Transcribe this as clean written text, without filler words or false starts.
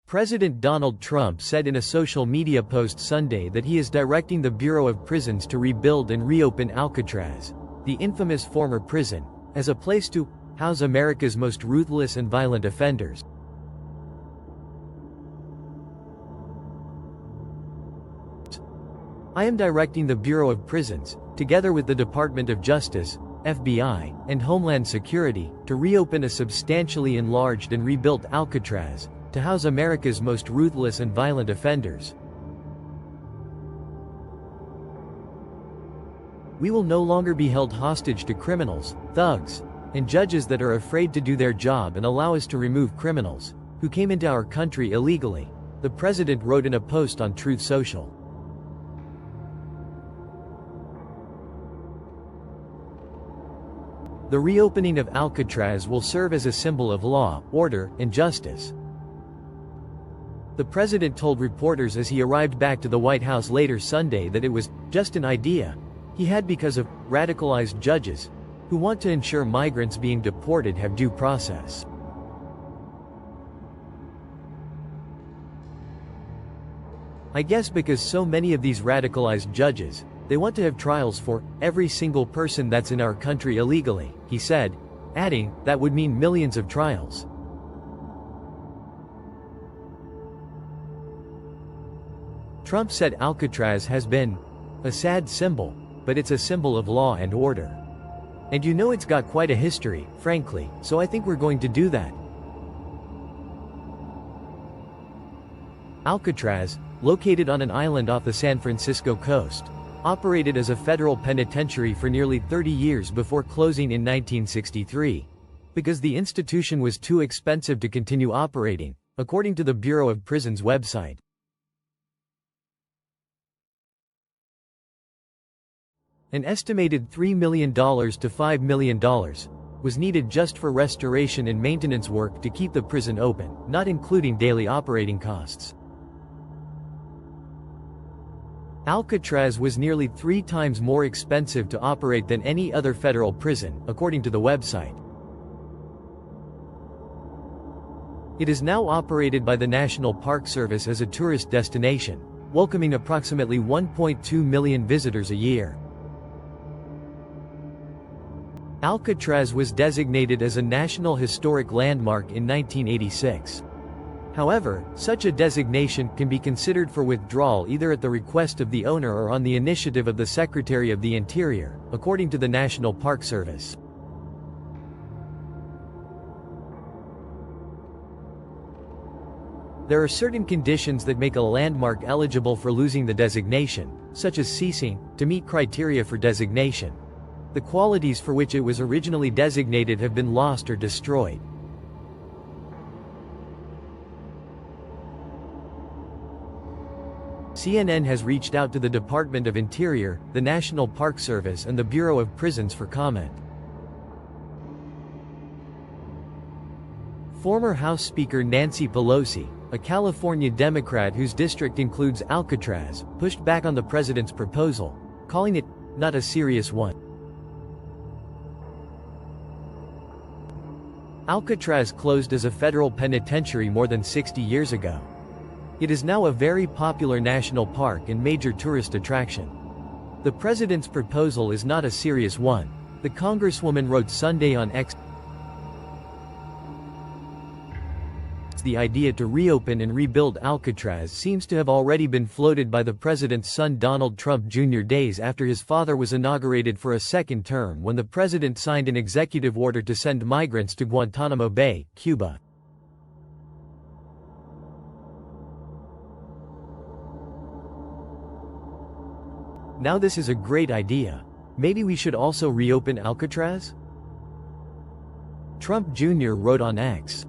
President Donald Trump said in a social media post Sunday that he is directing the Bureau of Prisons to rebuild and reopen Alcatraz, the infamous former prison, as a place to house America's most ruthless and violent offenders. I am directing the Bureau of Prisons, together with the Department of Justice, FBI, and Homeland Security, to reopen a substantially enlarged and rebuilt Alcatraz, to house America's most ruthless and violent offenders. We will no longer be held hostage to criminals, thugs, and judges that are afraid to do their job and allow us to remove criminals who came into our country illegally, the president wrote in a post on Truth Social. The reopening of Alcatraz will serve as a symbol of law, order, and justice. The president told reporters as he arrived back to the White House later Sunday that it was just an idea he had because of radicalized judges who want to ensure migrants being deported have due process. I guess because so many of these radicalized judges, they want to have trials for every single person that's in our country illegally, he said, adding, that would mean millions of trials. Trump said Alcatraz has been a sad symbol, but it's a symbol of law and order. And you know it's got quite a history, frankly, so I think we're going to do that. Alcatraz, located on an island off the San Francisco coast, operated as a federal penitentiary for nearly 30 years before closing in 1963, because the institution was too expensive to continue operating, according to the Bureau of Prisons website. An estimated $3 million to $5 million was needed just for restoration and maintenance work to keep the prison open, not including daily operating costs. Alcatraz was nearly 3 times more expensive to operate than any other federal prison, according to the website. It is now operated by the National Park Service as a tourist destination, welcoming approximately 1.2 million visitors a year. Alcatraz was designated as a National Historic Landmark in 1986. However, such a designation can be considered for withdrawal either at the request of the owner or on the initiative of the Secretary of the Interior, according to the National Park Service. There are certain conditions that make a landmark eligible for losing the designation, such as ceasing to meet criteria for designation. The qualities for which it was originally designated have been lost or destroyed. CNN has reached out to the Department of Interior, the National Park Service and the Bureau of Prisons for comment. Former House Speaker Nancy Pelosi, a California Democrat whose district includes Alcatraz, pushed back on the president's proposal, calling it not a serious one. Alcatraz closed as a federal penitentiary more than 60 years ago. It is now a very popular national park and major tourist attraction. The president's proposal is not a serious one, the congresswoman wrote Sunday on X. The idea to reopen and rebuild Alcatraz seems to have already been floated by the president's son Donald Trump Jr. days after his father was inaugurated for a second term when the president signed an executive order to send migrants to Guantanamo Bay, Cuba. Now this is a great idea. Maybe we should also reopen Alcatraz? Trump Jr. wrote on X.